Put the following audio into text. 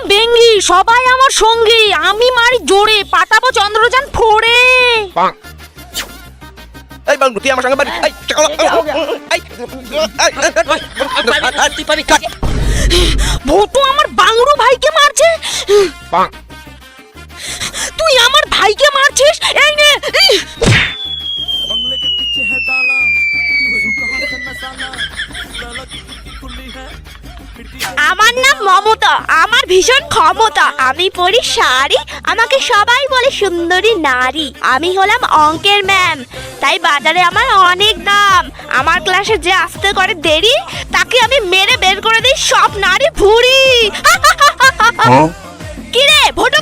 একদম বেঙ্গি, সবাই আমার সঙ্গী। আমি মারি জোরে, পাঠাবো চন্দ্রযান ফোড়ে। এই বাংলু তুই আমার সঙ্গে বাড়ি এই চলো তুই পারি কাট ভোটু আমার বাংলু ভাইকে মারছে। তুই আমার ভাইকে মারছিস, এই নে। बंगले के पीछे है ताला कहाँ से नसाना लाला की कुल्ली है আমার নাম মমতা, আমার ভীষণ ক্ষমতা। আমি পরি শাড়ি, আমাকে সবাই বলে সুন্দরী নারী। আমি হলাম অঙ্কের ম্যাম, তাই বাজারে আমার অনেক দাম। আমার ক্লাসে যে আসতে করে দেরি, তাকে আমি মেরে বের করে দিই সব নারী ভুঁড়ি। কি রে ভোটো